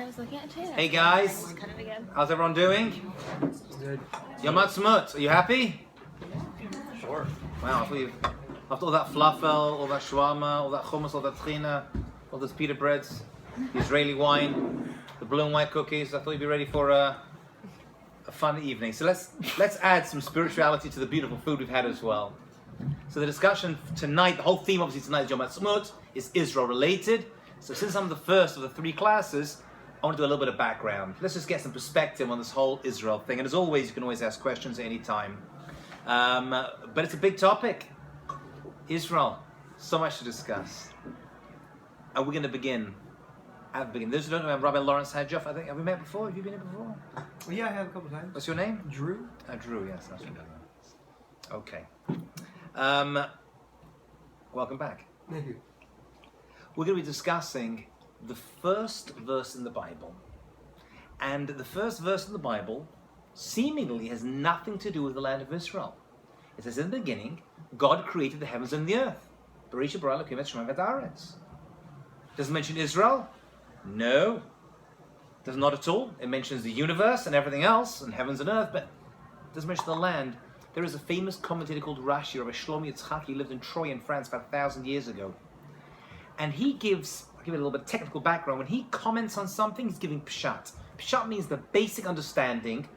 was looking at it. Hey guys, Cut it again. how's everyone doing? Good. Yom Ha'atzmaut, are you happy? Sure. Wow, after all that falafel, all that shawarma, all that hummus, all that tchina, all those pita breads, the Israeli wine, the blue and white cookies, I thought you'd be ready for a fun evening. So let's add some spirituality to the beautiful food we've had as well. So the discussion tonight, the whole theme obviously tonight is Yom Ha'atzmaut, is Israel related. So since I'm the first of the three classes, I want to do a little bit of background. Let's just get some perspective on this whole Israel thing. And as always, you can always ask questions at any time. But it's a big topic. Israel, so much to discuss. And we're going to begin at the beginning. Those who don't know, I'm Rabbi Lawrence Hadjoff. I think, have we met before? Have you been here before? Well, yeah, I have a couple times. What's your name? Drew. Drew, yes, that's your name. Okay. Welcome back. Thank you. We're going to be discussing the first verse in the Bible. And the first verse in the Bible seemingly has nothing to do with the land of Israel. It says in the beginning, God created the heavens and the earth. Bereshit bara Elokim et shamayim v'haaretz. Does it mention Israel? No. Does not at all. It mentions the universe and everything else, and heavens and earth, but it doesn't mention the land. There is a famous commentator called Rashi, Rabbi Shlomo Yitzchak. He lived in Troy in France about 1,000 years ago. And he gives, I'll give it a little bit of technical background, when he comments on something, he's giving pshat. Pshat means the basic understanding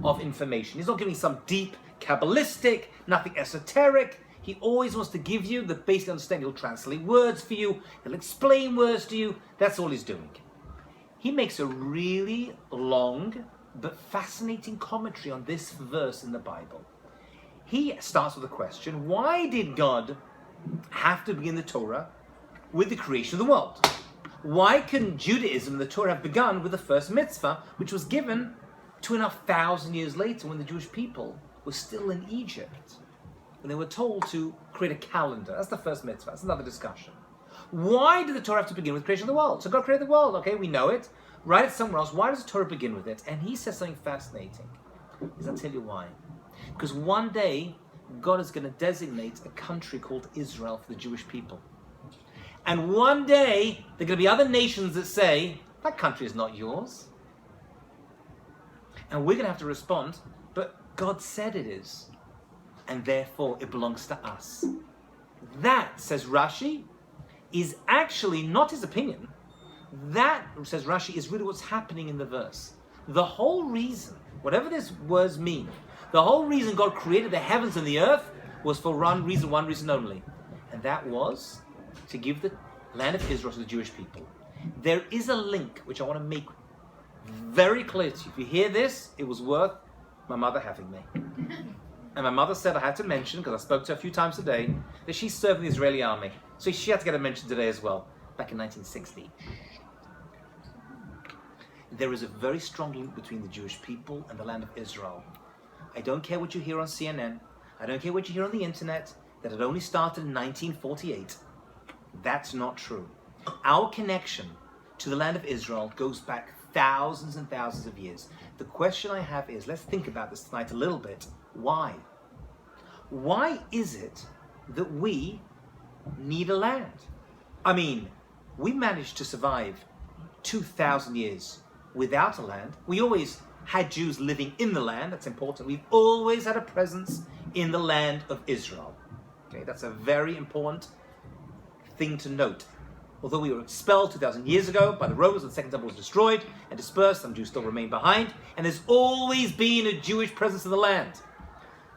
of information. He's not giving some deep, Kabbalistic, nothing esoteric. He always wants to give you the basic understanding. He'll translate words for you, he'll explain words to you. That's all he's doing. He makes a really long but fascinating commentary on this verse in the Bible. He starts with a question: why did God have to begin the Torah with the creation of the world? Why couldn't Judaism and the Torah have begun with the first mitzvah, which was given 2,500 years later when the Jewish people were still in Egypt, when they were told to create a calendar? That's the first mitzvah. That's another discussion. Why did the Torah have to begin with creation of the world? So God created the world, okay, we know it. Write it somewhere else. Why does the Torah begin with it? And he says something fascinating. I'll tell you why. Because one day, God is going to designate a country called Israel for the Jewish people. And one day, there are going to be other nations that say, that country is not yours. And we're going to have to respond, but God said it is. And therefore, it belongs to us. That, says Rashi, is actually not his opinion. That, says Rashi, is really what's happening in the verse. The whole reason, whatever these words mean, the whole reason God created the heavens and the earth was for one reason only. And that was to give the land of Israel to the Jewish people. There is a link which I want to make very clear to you. If you hear this, it was worth my mother having me. And my mother said I had to mention, because I spoke to her a few times today, that she served in the Israeli army. So she had to get a mention today as well, back in 1960. There is a very strong link between the Jewish people and the land of Israel. I don't care what you hear on CNN. I don't care what you hear on the internet, that it only started in 1948. That's not true. Our connection to the land of Israel goes back thousands and thousands of years. The question I have is, let's think about this tonight a little bit. Why? Why is it that we need a land? I mean, we managed to survive 2,000 years without a land. We always had Jews living in the land. That's important. We've always had a presence in the land of Israel. Okay, that's a very important thing to note. Although we were expelled 2,000 years ago by the Romans, and the Second Temple was destroyed and dispersed, some Jews still remain behind, and there's always been a Jewish presence in the land.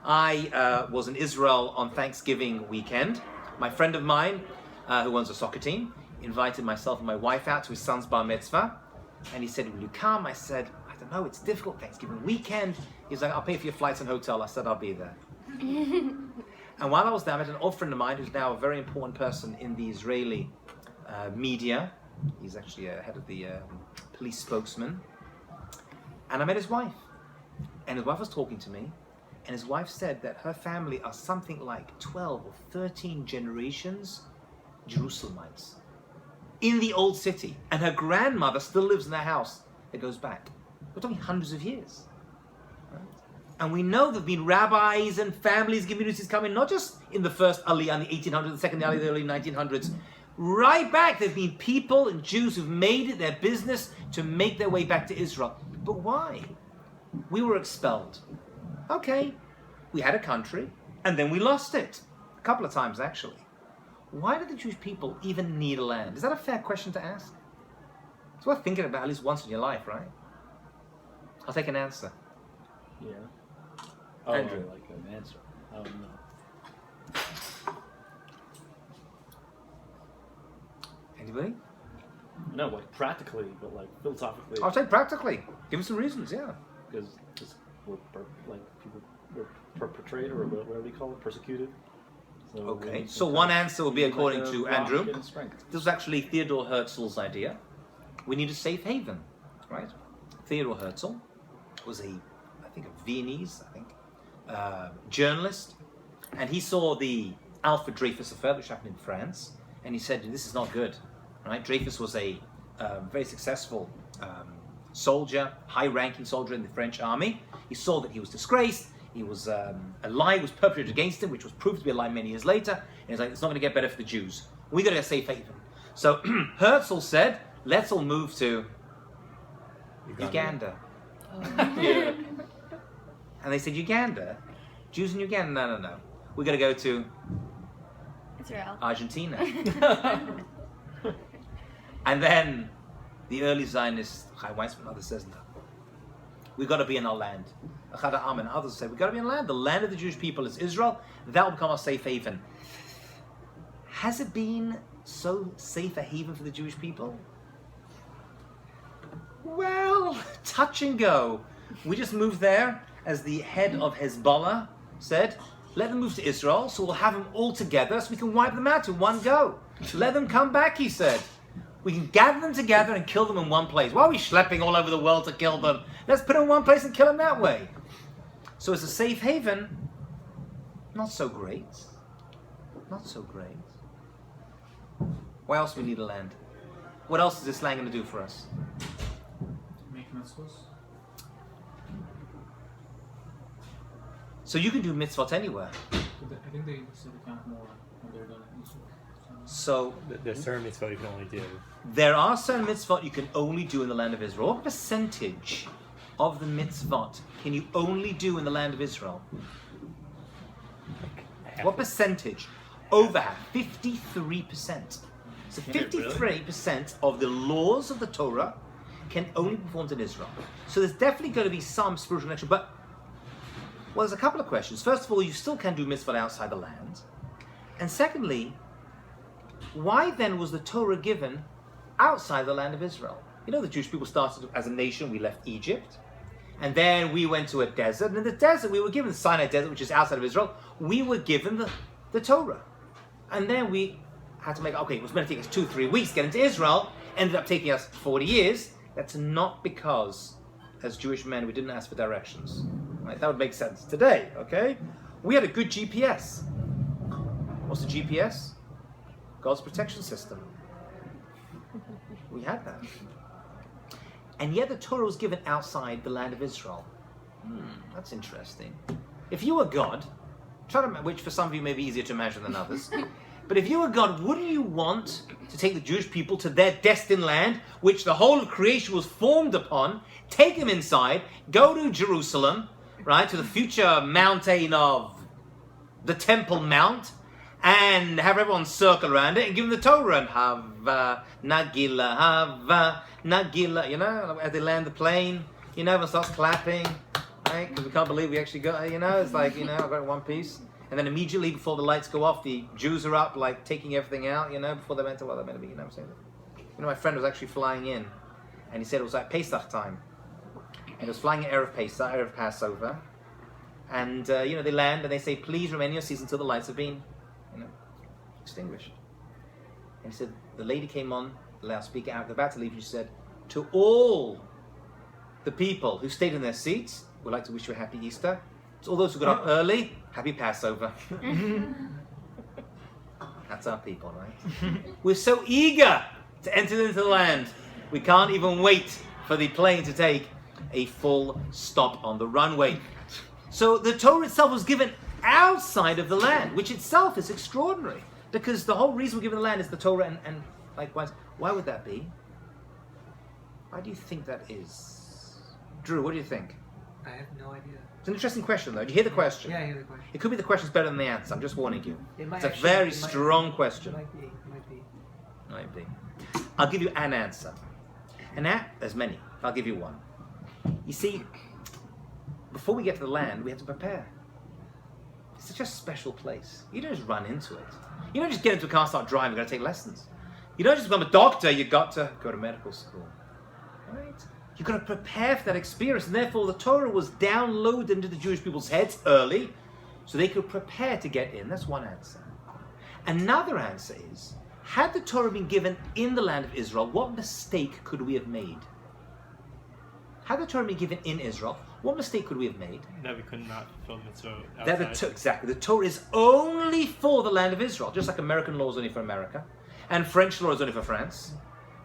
I was in Israel on Thanksgiving weekend. My friend of mine, who owns a soccer team, invited myself and my wife out to his son's bar mitzvah, and he said, "Will you come?" I said, "I don't know, it's difficult, Thanksgiving weekend." He's like, "I'll pay for your flights and hotel." I said, "I'll be there." And while I was there, I met an old friend of mine who's now a very important person in the Israeli media. He's actually head of the police spokesman. And I met his wife. And his wife was talking to me. And his wife said that her family are something like 12 or 13 generations Jerusalemites in the old city. And her grandmother still lives in their house that goes back. We're talking hundreds of years. Right? And we know there have been rabbis and families, communities coming, not just in the first Aliyah in the 1800s, the second Aliyah in the early 1900s, Right back. There have been people and Jews who've made it their business to make their way back to Israel. But why? We were expelled. Okay, we had a country, and then we lost it. A couple of times, actually. Why did the Jewish people even need a land? Is that a fair question to ask? It's worth thinking about at least once in your life, right? I'll take an answer. Yeah. Oh, Andrew. like an answer. I don't know. Anybody? No, like practically, but like philosophically. I'll say practically. Give me some reasons, yeah. Because we're like people were perpetrated or whatever you call it, persecuted. So Okay, we so can one kind of answer will be use according like a to rock Andrew. and strength. This was actually Theodore Herzl's idea. We need a safe haven, right? Theodore Herzl was a Viennese, journalist, and he saw the Alfred Dreyfus affair, which happened in France, and he said, "This is not good." Right? Dreyfus was a very successful soldier, high-ranking soldier in the French army. He saw that he was disgraced. He was a lie was perpetrated against him, which was proved to be a lie many years later. And he's like, "It's not going to get better for the Jews. We got to get a safe haven." So Herzl said, "Let's all move to Uganda." Yeah. And they said, "Uganda? Jews in Uganda? No. We got to go to Israel. Argentina." And then the early Zionist Chaim Weizmann, others says, "No. We got to be in our land." Achad Ha'am and others say, "We got to be in our land. The land of the Jewish people is Israel. That will become our safe haven." Has it been so safe a haven for the Jewish people? Well, touch and go. We just moved there, as the head of Hezbollah said. Let them move to Israel, so we'll have them all together, so we can wipe them out in one go. Let them come back, he said. We can gather them together and kill them in one place. Why are we schlepping all over the world to kill them? Let's put them in one place and kill them that way. So as a safe haven, not so great. Not so great. Why else do we need a land? What else is this land going to do for us? Make mitzvahs. So you can do mitzvot anywhere. I think they said they count more when they're done in Israel. So There's certain mitzvah you can only do. there are certain mitzvot you can only do in the land of Israel. What percentage of the mitzvot can you only do in the land of Israel? What percentage? Over half. 53%. So 53% of the laws of the Torah can only be performed in Israel. So there's definitely going to be some spiritual connection. But, well, there's a couple of questions. First of all, you still can do mitzvot outside the land. And secondly, why then was the Torah given outside the land of Israel? You know, the Jewish people started as a nation. We left Egypt. And then we went to a desert. And in the desert, we were given the Sinai Desert, which is outside of Israel. We were given the Torah. And then we had to make, okay, it was meant to take us 2-3 weeks to get into Israel. Ended up taking us 40 years. That's not because, as Jewish men, we didn't ask for directions. Right? That would make sense today, okay? We had a good GPS. What's the GPS? God's protection system. We had that. And yet the Torah was given outside the land of Israel. That's interesting. If you were God, which for some of you may be easier to imagine than others, but if you were God, wouldn't you want to take the Jewish people to their destined land, which the whole of creation was formed upon, take them inside, go to Jerusalem, right, to the future mountain of the Temple Mount, and have everyone circle around it and give them the Torah and Hava Nagila, you know, as they land the plane, you know, everyone starts clapping, right? Because we can't believe we actually got, you know, it's like, you know, I've got it in one piece. And then immediately before the lights go off, the Jews are up, like taking everything out, you know, before they're meant to, well, they're meant to be, you know what I'm saying? You know, my friend was actually flying in, and he said it was like Pesach time. And he was flying at Erev Pesach, Erev Passover. And, you know, they land and they say, please remain in your seats until the lights have been, you know, extinguished. And he said, the lady came on the loudspeaker out, they're about to leave, and she said, to all the people who stayed in their seats, we'd like to wish you a happy Easter. To all those who got up early, happy Passover. That's our people, right? We're so eager to enter into the land, we can't even wait for the plane to take a full stop on the runway. So the Torah itself was given outside of the land, which itself is extraordinary. Because the whole reason we're given the land is the Torah, and likewise, why would that be? Why do you think that is? Drew, what do you think? I have no idea. It's an interesting question, though. Did you hear the question? Yeah, I hear the question. It could be the question's better than the answer. I'm just warning you. It might It's a actually- very it might- strong question. It might be. It might be. Might be. I'll give you an answer. There's many. I'll give you one. You see, before we get to the land, we have to prepare. It's such a special place. You don't just run into it. You don't just get into a car and start driving. You've got to take lessons. You don't just become a doctor. You've got to go to medical school. Right? You've got to prepare for that experience. And therefore, the Torah was downloaded into the Jewish people's heads early so they could prepare to get in. That's one answer. Another answer is, had the Torah been given in the land of Israel, what mistake could we have made? Had the Torah been given in Israel, what mistake could we have made? That we could not fulfill mitzvah That outside. exactly. The Torah is only for the land of Israel, just like American law is only for America, and French law is only for France,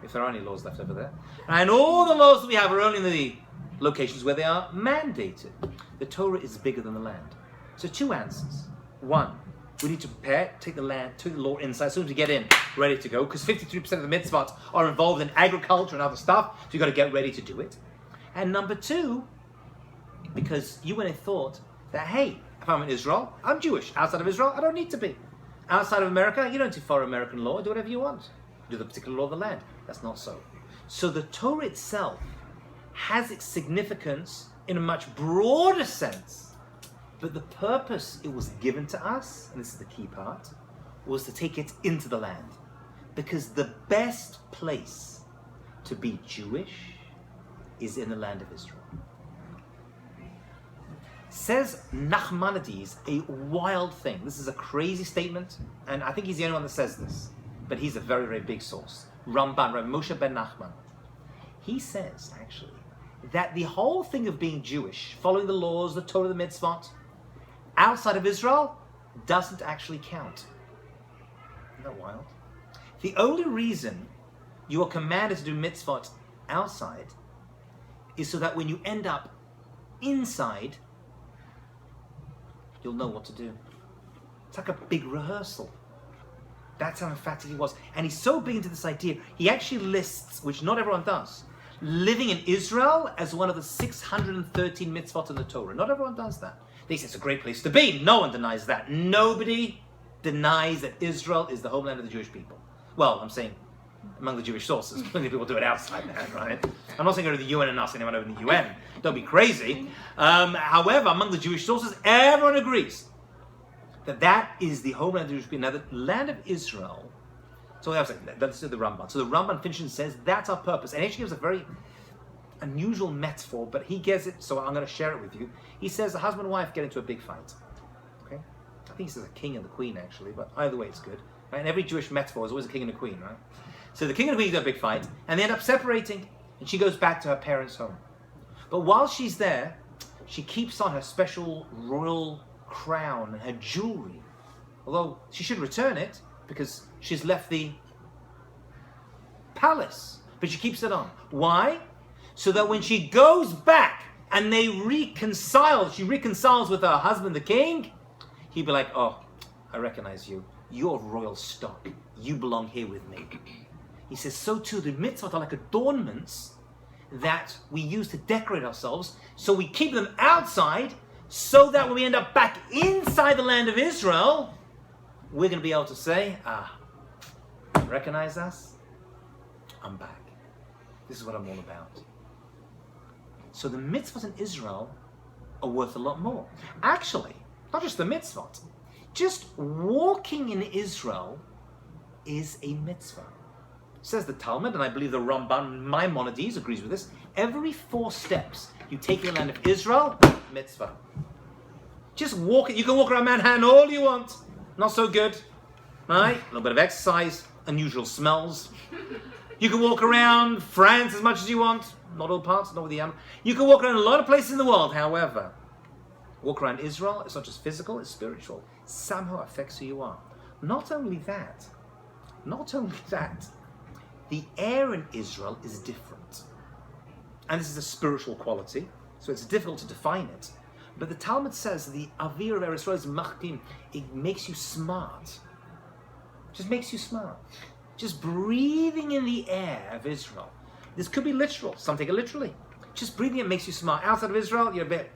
if there are any laws left over there. And all the laws that we have are only in the locations where they are mandated. The Torah is bigger than the land. So two answers. One, we need to prepare, take the land, take the law inside, as soon as we get in, ready to go, because 53% of the mitzvot are involved in agriculture and other stuff, so you've got to get ready to do it. And number two, because you would have thought that, hey, if I'm in Israel, I'm Jewish. Outside of Israel, I don't need to be. Outside of America, you don't do follow American law, do whatever you want. Do the particular law of the land. That's not so. So the Torah itself has its significance in a much broader sense. But the purpose it was given to us, and this is the key part, was to take it into the land. Because the best place to be Jewish is in the land of Israel. Says Nachmanides a wild thing. This is a crazy statement, and I think he's the only one that says this, but he's a very, very big source. Ramban, Rabbi Moshe ben Nachman. He says, actually, that the whole thing of being Jewish, following the laws, the Torah, the mitzvot, outside of Israel, doesn't actually count. Isn't that wild? The only reason you are commanded to do mitzvot outside is so that when you end up inside, you'll know what to do. It's like a big rehearsal. That's how emphatic he was. And he's so big into this idea, he actually lists, which not everyone does, living in Israel as one of the 613 mitzvot in the Torah. Not everyone does that. They say it's a great place to be. No one denies that. Nobody denies that Israel is the homeland of the Jewish people. Well, I'm saying among the Jewish sources. Plenty of people do it outside that, right? I'm not saying go to the UN and ask anyone over in the UN. Don't be crazy. However, among the Jewish sources, everyone agrees that that is the homeland of the Jewish people. Now, the land of Israel, so that's the Ramban. So the Ramban finishes and says, that's our purpose. And he actually gives a very unusual metaphor, but he gets it, so I'm going to share it with you. He says the husband and wife get into a big fight. Okay? I think he says a king and the queen, actually, but either way, it's good. Right? And every Jewish metaphor is always a king and a queen, right? So the king and the queen get a big fight, and they end up separating, and she goes back to her parents' home. But while she's there, she keeps on her special royal crown and her jewelry. Although she should return it, because she's left the palace. But she keeps it on. Why? So that when she goes back and they she reconciles with her husband, the king, he'd be like, oh, I recognize you. You're royal stock. You belong here with me. He says, so too, the mitzvot are like adornments that we use to decorate ourselves. So we keep them outside so that when we end up back inside the land of Israel, we're going to be able to say, recognize us? I'm back. This is what I'm all about. So the mitzvot in Israel are worth a lot more. Actually, not just the mitzvot. Just walking in Israel is a mitzvah. Says the Talmud, and I believe the Ramban Maimonides agrees with this. Every 4 steps you take in the land of Israel, mitzvah. Just walk it. You can walk around Manhattan all you want. Not so good. Right? A little bit of exercise, unusual smells. You can walk around France as much as you want. Not all parts, not with the animal. You can walk around a lot of places in the world, however. Walk around Israel, it's not just physical, it's spiritual. Somehow affects who you are. Not only that, the air in Israel is different. And this is a spiritual quality, so it's difficult to define it. But the Talmud says the Avir of Eretz Yisrael is machtim. It makes you smart. Just makes you smile. Just breathing in the air of Israel. This could be literal. Some take it literally. Just breathing it makes you smile. Outside of Israel, you're a bit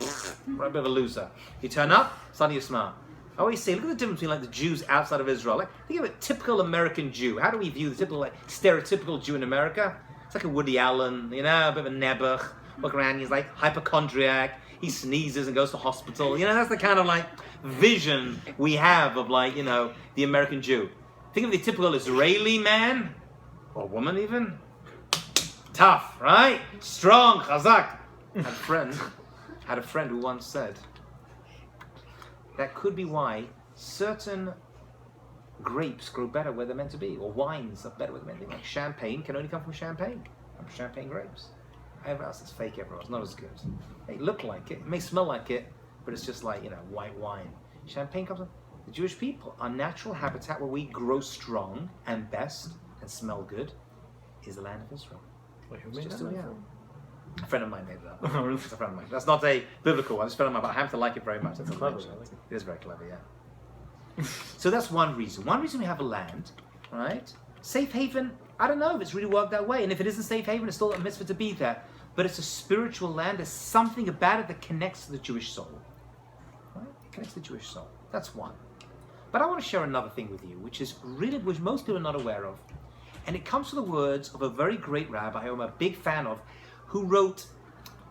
of a loser. You turn up, suddenly you smile. I always say, look at the difference between like the Jews outside of Israel. Like, think of a typical American Jew. How do we view the typical, like, stereotypical Jew in America? It's like a Woody Allen, you know, a bit of a Nebuch. Look around, he's like hypochondriac. He sneezes and goes to hospital. You know, that's the kind of like vision we have of like, you know, the American Jew. Think of the typical Israeli man, or woman even. Tough, right? Strong, chazak. Had a friend who once said, that could be why certain grapes grow better where they're meant to be, or wines are better where they're meant to be. Like champagne can only come from champagne grapes. Everywhere else is fake everywhere. It's not as good. They look like it may smell like it, but it's just like, you know, white wine. Champagne comes from the Jewish people. Our natural habitat where we grow strong and best and smell good is the land of Israel. Wait, who It's made just that who we up? are. A friend of mine made that. Oh, really? It's a friend of mine. That's not a biblical one. It's a friend of mine, but I happen to like it very much. That's clever. I like it. It is very clever, yeah. So that's one reason. One reason we have a land, right? Safe haven, I don't know if it's really worked that way. And if it isn't safe haven, it's still a mitzvah to be there. But it's a spiritual land. There's something about it that connects to the Jewish soul. Right? It connects to the Jewish soul. That's one. But I want to share another thing with you, which most people are not aware of. And it comes from the words of a very great rabbi who I'm a big fan of, who wrote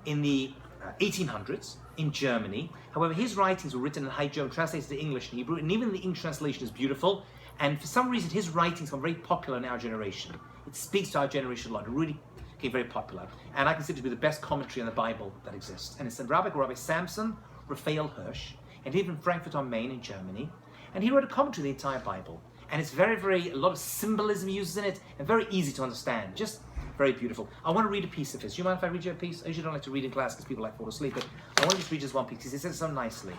in the 1800s in Germany. However, his writings were written in High German, translated to English and Hebrew, and even the English translation is beautiful. And for some reason, his writings are very popular in our generation. It speaks to our generation a lot. It really became very popular. And I consider it to be the best commentary on the Bible that exists. And it's a rabbi called Rabbi Samson Raphael Hirsch, and he lived in Frankfurt on Main in Germany. And he wrote a commentary of the entire Bible. And it's a lot of symbolism he uses in it, and very easy to understand. Just very beautiful. I want to read a piece of his. Do you mind if I read you a piece? I usually don't like to read in class because people like fall asleep, but I want to just read just one piece because he says it so nicely.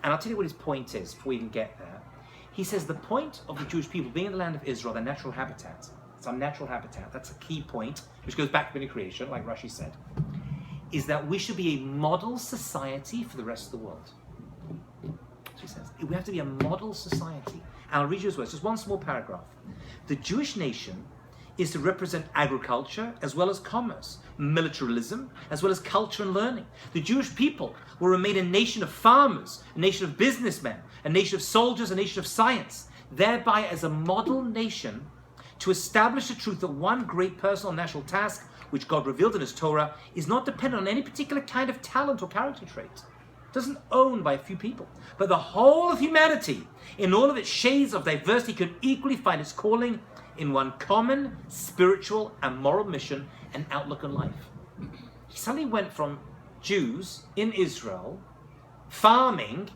And I'll tell you what his point is before we even get there. He says the point of the Jewish people being in the land of Israel, their natural habitat. It's our natural habitat. That's a key point, which goes back to the creation, like Rashi said, is that we should be a model society for the rest of the world. He says we have to be a model society. And I'll read you his words, just one small paragraph. The Jewish nation is to represent agriculture as well as commerce, militarism as well as culture and learning. The Jewish people will remain a nation of farmers, a nation of businessmen, a nation of soldiers, a nation of science, thereby as a model nation to establish the truth that one great personal and national task, which God revealed in his Torah, is not dependent on any particular kind of talent or character trait. Doesn't own by a few people, but the whole of humanity in all of its shades of diversity could equally find its calling in one common spiritual and moral mission and outlook on life. He suddenly went from Jews in Israel farming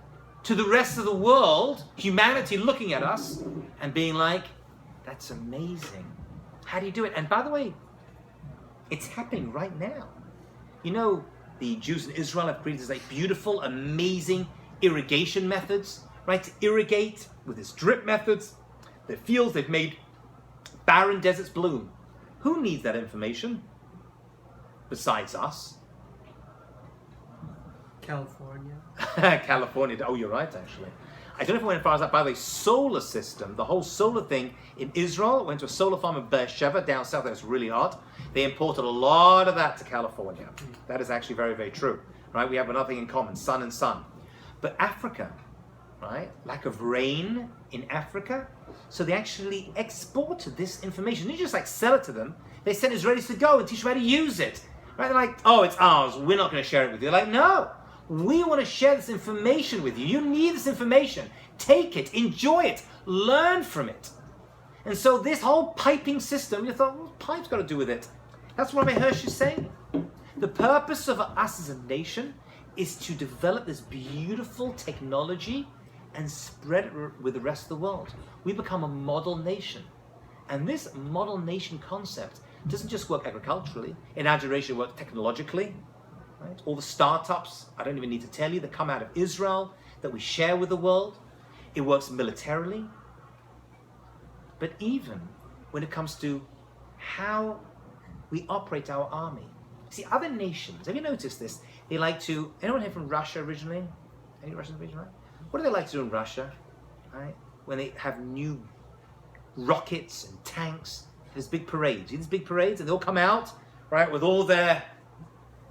to the rest of the world, humanity looking at us and being like, that's amazing. How do you do it? And by the way, it's happening right now. You know, the Jews in Israel have created these like beautiful, amazing irrigation methods, right? To irrigate with these drip methods. The fields, they've made barren deserts bloom. Who needs that information besides us? California. California. Oh, you're right, actually. I don't know if I went as far as that. By the way, solar system, the whole solar thing in Israel, went to a solar farm in Beersheba down south that was really hot. They imported a lot of that to California. That is actually very, very true. Right? We have another thing in common, sun and sun. But Africa, right? Lack of rain in Africa. So they actually exported this information. They didn't just like sell it to them. They sent Israelis to go and teach them how to use it. Right? They're like, oh, it's ours. We're not going to share it with you. They're like, no. We want to share this information with you. You need this information. Take it, enjoy it, learn from it. And so this whole piping system, you thought, what's pipe's got to do with it? That's what Rabbi Hirsch is saying. The purpose of us as a nation is to develop this beautiful technology and spread it with the rest of the world. We become a model nation. And this model nation concept doesn't just work agriculturally. In our generation, it works technologically. Right? All the startups, I don't even need to tell you, that come out of Israel, that we share with the world. It works militarily. But even when it comes to how we operate our army. See, other nations, have you noticed this? They like to, anyone here from Russia originally? Any Russians originally? What do they like to do in Russia? Right? When they have new rockets and tanks. There's big parades. You see these big parades, and they all come out, right, with all their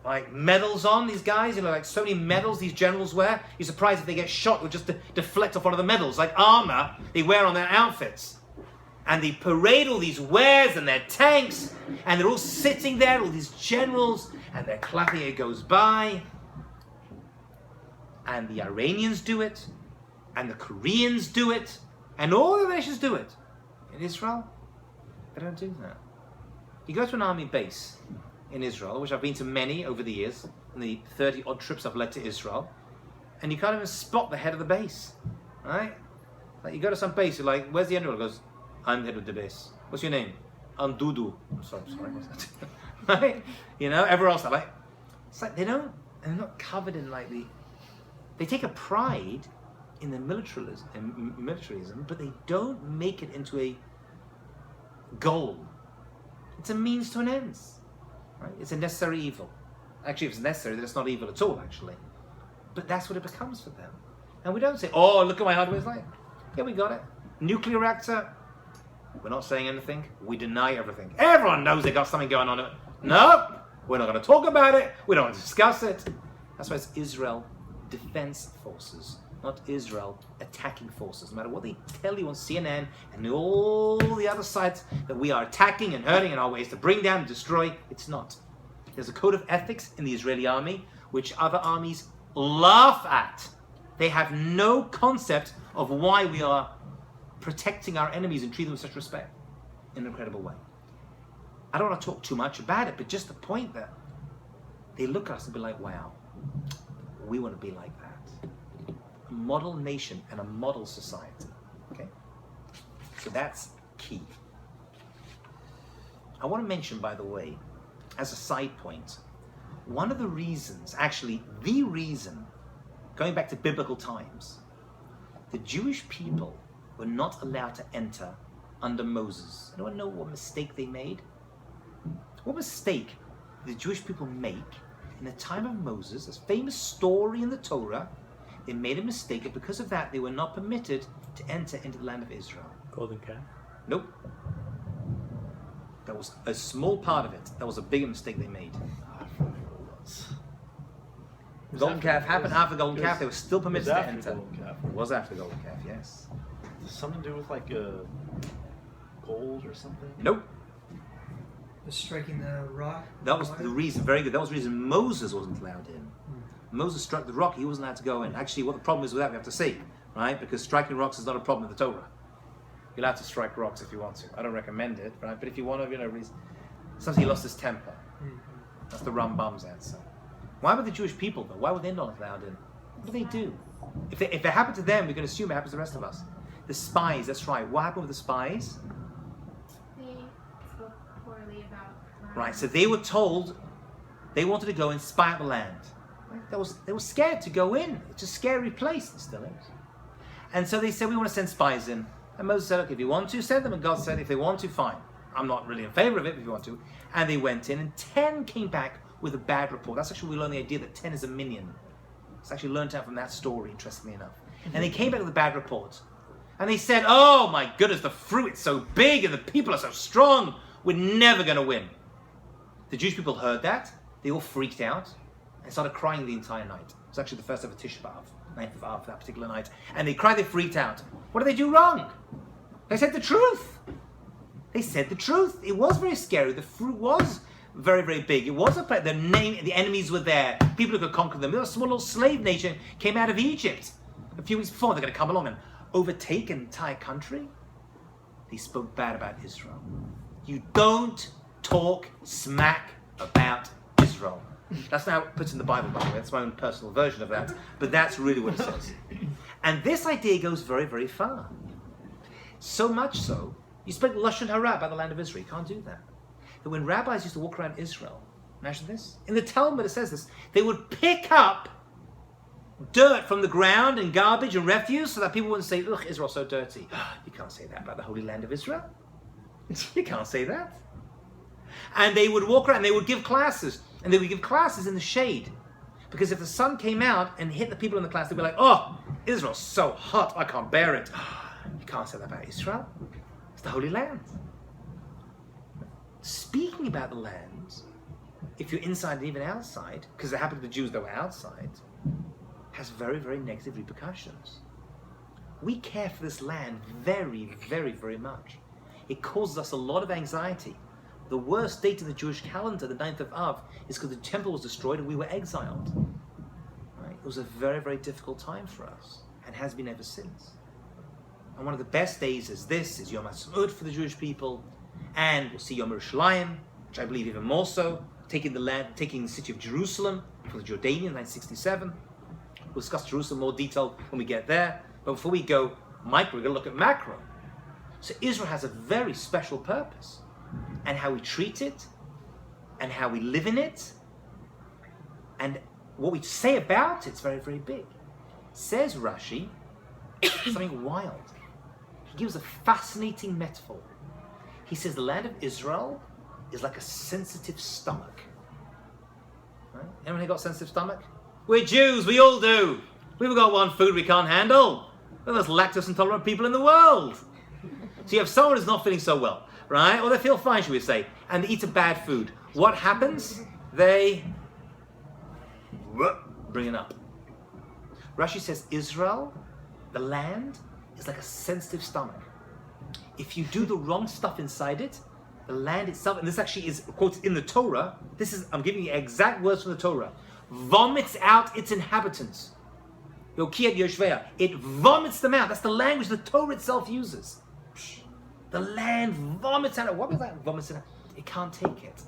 like medals on. These guys, like so many medals these generals wear. You're surprised if they get shot, will just deflect off one of the medals, like armor they wear on their outfits. And they parade all these wares and their tanks, and they're all sitting there, all these generals, and they're clapping. It goes by, and the Iranians do it, and the Koreans do it, and all the nations do it. In Israel, they don't do that. You go to an army base in Israel, which I've been to many over the years, in the 30 odd trips I've led to Israel, and you can't even spot the head of the base, right? Like you go to some base, you're like, where's the general? He goes, I'm the head of the base. What's your name? I'm Dudu. Sorry, what's that? Right? You know, everyone else, it's like they don't, and they're not covered in like they take a pride in the militarism, but they don't make it into a goal. It's a means to an end, right? It's a necessary evil. Actually, if it's necessary, then it's not evil at all, actually. But that's what it becomes for them. And we don't say, oh, look at my hardware. It's like, yeah, we got it. Nuclear reactor, we're not saying anything. We deny everything. Everyone knows they got something going on. No, we're not going to talk about it. We don't want to discuss it. That's why it's Israel Defense Forces, not Israel attacking forces. No matter what they tell you on CNN and all the other sites that we are attacking and hurting in our ways to bring down and destroy, it's not. There's a code of ethics in the Israeli army which other armies laugh at. They have no concept of why we are protecting our enemies and treat them with such respect in an incredible way. I don't want to talk too much about it, but just the point that they look at us and be like, wow, we want to be like that. A model nation and a model society. Okay? So that's key. I want to mention, by the way, as a side point, one of the reasons, actually the reason, going back to biblical times, the Jewish people were not allowed to enter under Moses. Anyone know what mistake they made? What mistake did the Jewish people make in the time of Moses? This famous story in the Torah. They made a mistake, and because of that, they were not permitted to enter into the land of Israel. Golden calf. Nope. That was a small part of it. That was a bigger mistake they made. I forget what it was. The golden calf happened after the golden calf. They were still It permitted was to after enter. the golden calf. It was after the golden calf, yes. Something to do with like gold or something? Nope. Was striking the rock? That was the reason, very good. That was the reason Moses wasn't allowed in. Moses struck the rock, he wasn't allowed to go in. Actually, what the problem is with that, we have to see, right? Because striking rocks is not a problem with the Torah. You're allowed to strike rocks if you want to. I don't recommend it, right? But if you want to, reason. Sometimes he lost his temper. That's the Rambam's answer. Why were the Jewish people, though? Why were they not allowed in? What do they do? If it happened to them, we can assume it happens to the rest of us. The spies, that's right. What happened with the spies? They spoke poorly about. Right, so they were told they wanted to go and spy out the land. They were scared to go in. It's a scary place, it still is. And so they said, we want to send spies in. And Moses said, okay, if you want to, send them. And God said, if they want to, fine. I'm not really in favor of it, but if you want to. And they went in, and 10 came back with a bad report. That's actually where we learned the idea that 10 is a minion. It's actually learned out from that story, interestingly enough. And they came back with a bad report. And they said, oh my goodness, the fruit is so big and the people are so strong. We're never going to win. The Jewish people heard that. They all freaked out and started crying the entire night. It's actually the first ever Tisha B'Av, 9th of Av, that particular night. And they cried, they freaked out. What did they do wrong? They said the truth. They said the truth. It was very scary. The fruit was very, very big. It was a place. The enemies were there. People who could conquer them. A small little slave nation came out of Egypt a few weeks before. They're going to come along and overtake an entire country. They spoke bad about Israel. You don't talk smack about Israel. That's now put in the Bible, by the way. That's my own personal version of that. But that's really what it says. And this idea goes very, very far. So much so, you speak Lashon Hara about the land of Israel. You can't do that. That when rabbis used to walk around Israel, imagine this. In the Talmud it says this. They would pick up dirt from the ground and garbage and refuse so that people wouldn't say, look, Israel's so dirty. You can't say that about the Holy Land of Israel. You can't say that. And they would walk around, they would give classes. And they would give classes in the shade. Because if the sun came out and hit the people in the class, they'd be like, oh, Israel's so hot, I can't bear it. You can't say that about Israel. the Holy Land. Speaking about the land, if you're inside and even outside, because it happened to the Jews that were outside, has very, very negative repercussions. We care for this land very, very, very much. It causes us a lot of anxiety. The worst date in the Jewish calendar, the 9th of Av, is because the temple was destroyed and we were exiled. Right? It was a very, very difficult time for us, and has been ever since. And one of the best days is Yom HaSu'ud for the Jewish people, and we'll see Yom Yerushalayim, which I believe even more so, taking the city of Jerusalem from the Jordanian, 1967. We'll discuss Jerusalem in more detail when we get there. But before we go micro, we're going to look at macro. So Israel has a very special purpose, and how we treat it, and how we live in it, and what we say about it's very, very big. Says Rashi something wild. He gives a fascinating metaphor. He says the land of Israel is like a sensitive stomach. Right? Anyone here got a sensitive stomach? We're Jews, we all do. We've got one food we can't handle. We're the most lactose intolerant people in the world. So you have someone who's not feeling so well, right? Or they feel fine, should we say, and they eat a bad food. What happens? They bring it up. Rashi says Israel, the land, is like a sensitive stomach. If you do the wrong stuff inside it, the land itself, and this actually is quoted in the Torah, I'm giving you exact words from the Torah, vomits out its inhabitants. Yokiyat Yoshvea. It vomits them out. That's the language the Torah itself uses. The land vomits out. What is that? Vomits it out. It can't take it.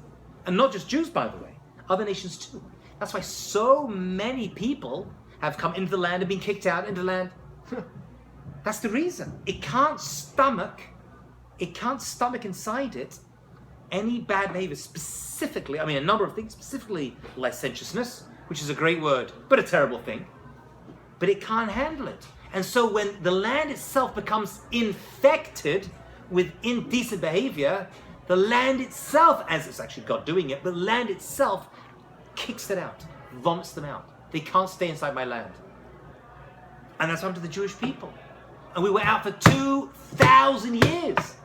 And not just Jews, by the way. Other nations too. That's why so many people have come into the land and been kicked out into the land. That's the reason. It can't stomach inside it any bad behavior, specifically, a number of things, specifically licentiousness, which is a great word, but a terrible thing. But it can't handle it. And so when the land itself becomes infected with indecent behavior, the land itself, as it's actually God doing it, but the land itself kicks it out, vomits them out. They can't stay inside my land. And that's what happened to the Jewish people. And we were out for 2,000 years.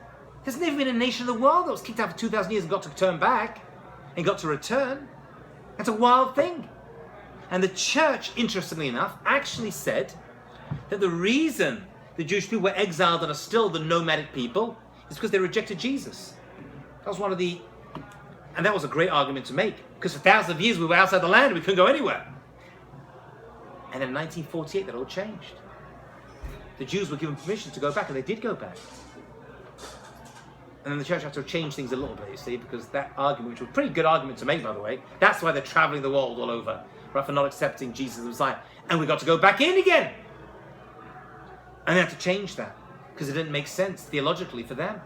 There's never been a nation in the world that was kicked out for 2,000 years and got to turn back and got to return. That's a wild thing. And the church, interestingly enough, actually said that the reason the Jewish people were exiled and are still the nomadic people is because they rejected Jesus. That was and that was a great argument to make, because for thousands of years we were outside the land and we couldn't go anywhere. And in 1948 that all changed. The Jews were given permission to go back, and they did go back. And then the church had to change things a little bit, you see, because that argument, which was a pretty good argument to make, by the way, that's why they're traveling the world all over, right, for not accepting Jesus as Messiah. And we got to go back in again. And they had to change that, because it didn't make sense theologically for them.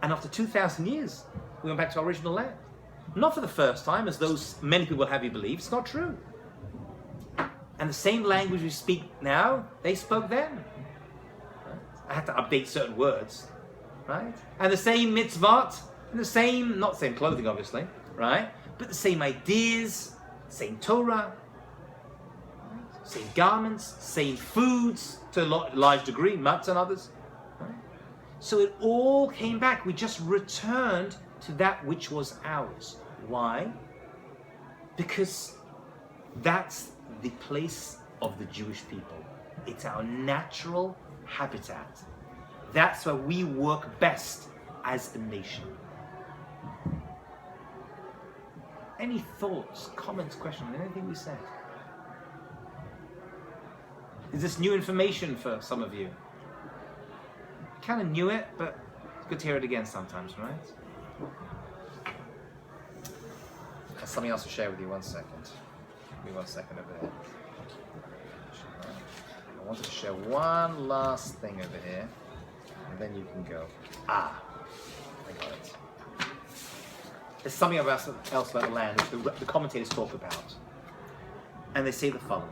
And after 2,000 years, we went back to our original land. Not for the first time, as those many people have you believe. It's not true. And the same language we speak now, they spoke then. Right? I had to update certain words, right? And the same mitzvot, and the same, not the same clothing obviously, right? But the same ideas, same Torah, right? Same garments, same foods to a large degree, matzah and others. Right? So it all came back. We just returned to that which was ours. Why? Because that's the place of the Jewish people. It's our natural habitat. That's where we work best as a nation. Any thoughts, comments, questions on anything we said? Is this new information for some of you? Kind of knew it, but it's good to hear it again sometimes, right? There's something else to share with you. 1 second. Give me 1 second over here. I wanted to share one last thing over here, and then you can go. I got it. There's something else about the land which the commentators talk about. And they say the following.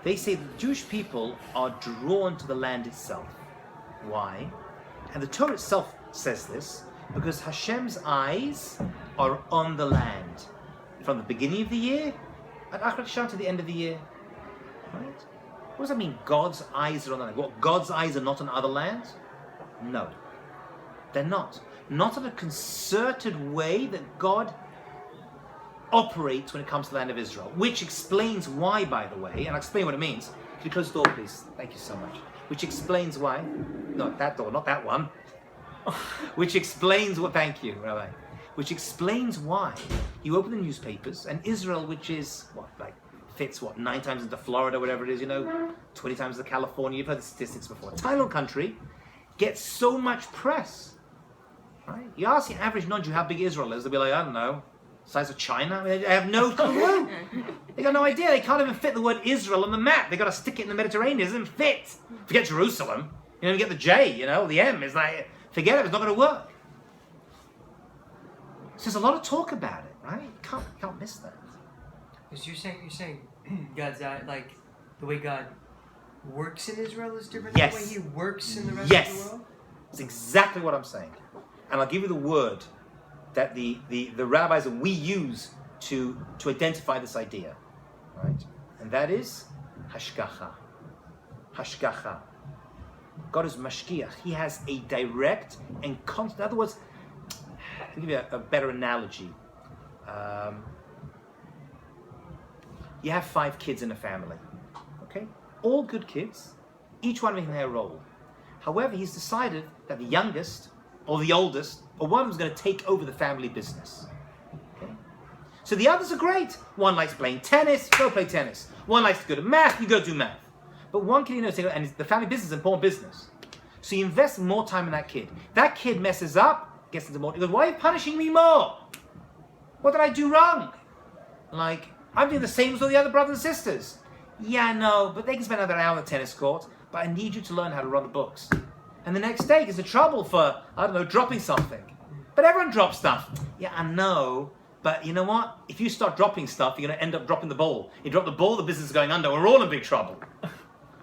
They say the Jewish people are drawn to the land itself. Why? And the Torah itself says this, because Hashem's eyes are on the land. From the beginning of the year, and Achar Shah to the end of the year. Right? What does that mean, God's eyes are on the land? What, God's eyes are not on other lands? No, they're not. Not in a concerted way that God operates when it comes to the land of Israel, which explains why, by the way, and I'll explain what it means. Could you close the door, please? Thank you so much. Which explains why, not that door, not that one. Which explains what, thank you, Rabbi. Which explains why you open the newspapers and Israel, which is, fits 9 times into Florida, whatever it is, 20 times into California, you've heard the statistics before. Tiny little country gets so much press, right? You ask the average non-Jew how big Israel is, they'll be like, I don't know, size of China? I mean, they have no clue. They got no idea. They can't even fit the word Israel on the map. They got to stick it in the Mediterranean. It doesn't fit. Forget Jerusalem. You get the J, the M. It's like, forget it. It's not going to work. So there's a lot of talk about it, right? You can't miss that. Because you're saying God's like the way God works in Israel is different Yes. than the way He works in the rest Yes. of the world? That's exactly what I'm saying. And I'll give you the word that the rabbis and we use to identify this idea, right? And that is hashgacha. Hashgacha. God is mashgiach. He has a direct and constant. In other words, to give you a better analogy, you have 5 kids in a family, okay? All good kids, each one making their role. However, he's decided that the youngest or the oldest or one of them is going to take over the family business. Okay? So the others are great. One likes playing tennis, go play tennis. One likes to go to math, you go do math. But one kid, and the family business is an important business. So you invest more time in that kid. That kid messes up, gets into more. He goes, why are you punishing me more? What did I do wrong? I'm doing the same as all the other brothers and sisters. Yeah, I know, but they can spend another hour on the tennis court. But I need you to learn how to run the books. And the next day gets in trouble for, dropping something. But everyone drops stuff. Yeah, I know. But you know what? If you start dropping stuff, you're going to end up dropping the ball. You drop the ball, the business is going under. We're all in big trouble.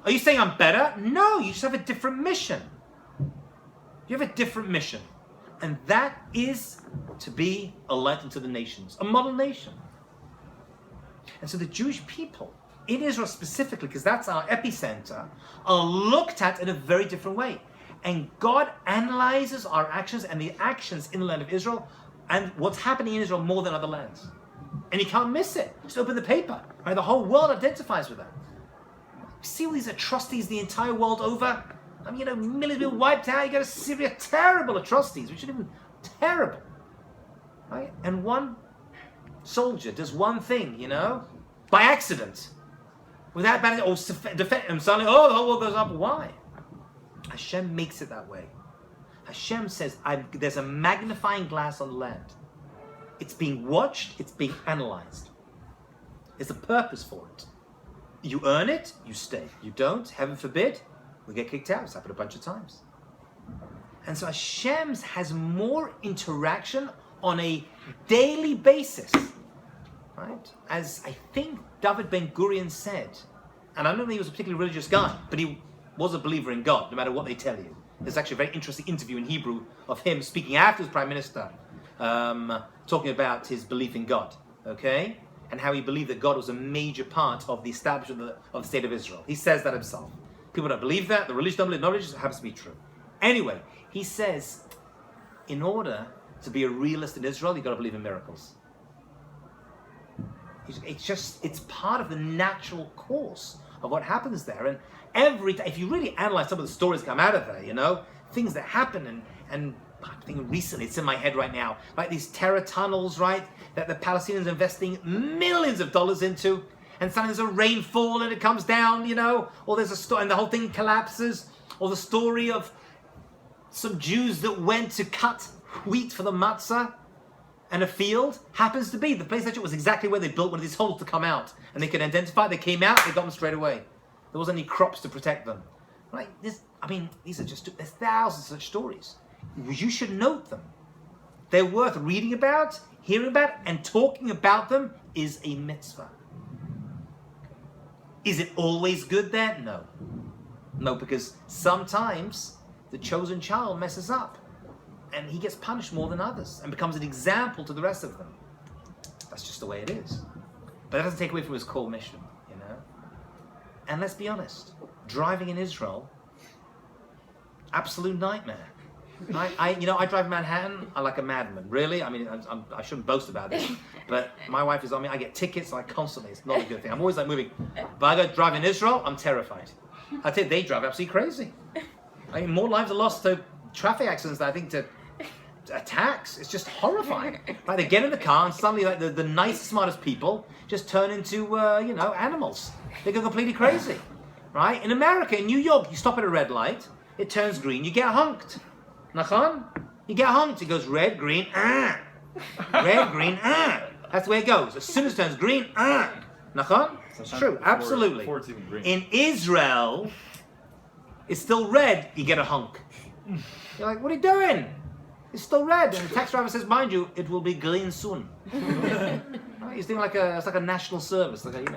Are you saying I'm better? No, you just have a different mission. You have a different mission. And that is to be a light unto the nations, a model nation. And so the Jewish people, in Israel specifically, because that's our epicenter, are looked at in a very different way. And God analyzes our actions and the actions in the land of Israel and what's happening in Israel more than other lands. And you can't miss it. Just open the paper. Right? The whole world identifies with that. See all these atrocities the entire world over? Millions of people wiped out. You go to Syria, terrible atrocities, which are even terrible. Right? And one soldier does one thing, by accident. Without banning or defend him, suddenly, the whole world goes up. Why? Hashem makes it that way. Hashem says, there's a magnifying glass on the land. It's being watched, it's being analyzed. There's a purpose for it. You earn it, you stay. You don't, heaven forbid, we get kicked out. It's happened a bunch of times. And so Hashem has more interaction on a daily basis. Right? As I think David Ben-Gurion said, and I don't think he was a particularly religious guy, but he was a believer in God, no matter what they tell you. There's actually a very interesting interview in Hebrew of him speaking after his prime minister, talking about his belief in God, okay? And how he believed that God was a major part of the establishment of the state of Israel. He says that himself. People don't believe that, the religious don't believe, no religious, it happens to be true. Anyway, he says, in order to be a realist in Israel, you've got to believe in miracles. It's part of the natural course of what happens there. And every day, if you really analyze some of the stories that come out of there, things that happen, and I think recently, it's in my head right now, like these terror tunnels, right, that the Palestinians are investing millions of dollars into, and suddenly there's a rainfall and it comes down, or there's a story and the whole thing collapses, or the story of some Jews that went to cut wheat for the matzah, and a field happens to be the place that it was exactly where they built one of these holes to come out, and they could identify. They came out, they got them straight away. There wasn't any crops to protect them. Right? These are just there's thousands of such stories. You should note them. They're worth reading about, hearing about, and talking about them is a mitzvah. Is it always good there? No, because sometimes the chosen child messes up. And he gets punished more than others and becomes an example to the rest of them. That's just the way it is. But that doesn't take away from his core mission, And let's be honest, driving in Israel Absolute nightmare. I drive Manhattan. I like a madman. Really, I mean, I shouldn't boast about this, but my wife is on me. I get tickets like constantly. It's not a good thing. I'm always like moving. But I go drive in Israel. I'm terrified. I tell you, they drive absolutely crazy. I mean, more lives are lost to traffic accidents than I think to attacks. It's just horrifying. Like they get in the car and suddenly, like the nicest, smartest people just turn into animals. They go completely crazy. Right? In America, in New York, you stop at a red light. It turns green. You get hunked. Nachon? You get hunked. It goes red, green, red, green, That's the way it goes. As soon as it turns green, Nachon? It's true, absolutely. Before it's even green. In Israel, it's still red, you get a hunk. You're like, what are you doing? It's still red. And the taxi driver says, mind you, it will be green soon. Right? He's doing it's like a national service, like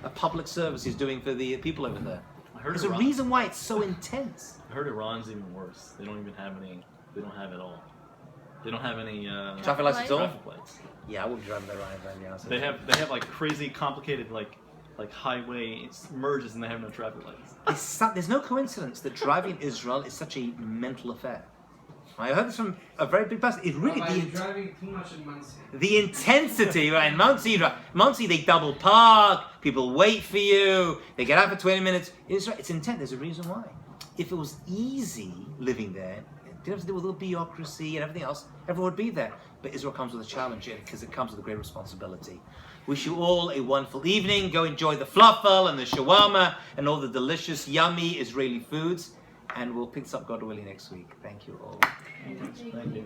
a public service he's doing for the people over there. There's a reason why it's so intense. I heard Iran's even worse. They don't even have any. They don't have it all. They don't have any Traffic lights at all? traffic lights. Yeah, I wouldn't drive there either. Yeah, They have like crazy complicated like highway merges and they have no traffic lights. There's no coincidence that driving in Israel is such a mental affair. I heard this from a very big person. It really driving too much in Muncie. the intensity, right? In Muncie, they double park. People wait for you. They get out for 20 minutes. It's intense. There's a reason why. If it was easy living there, it didn't have to do with all the bureaucracy and everything else. Everyone would be there. But Israel comes with a challenge because it comes with a great responsibility. Wish you all a wonderful evening. Go enjoy the falafel and the shawarma and all the delicious, yummy Israeli foods. And we'll pick this up, God willing, next week. Thank you all. Thank you.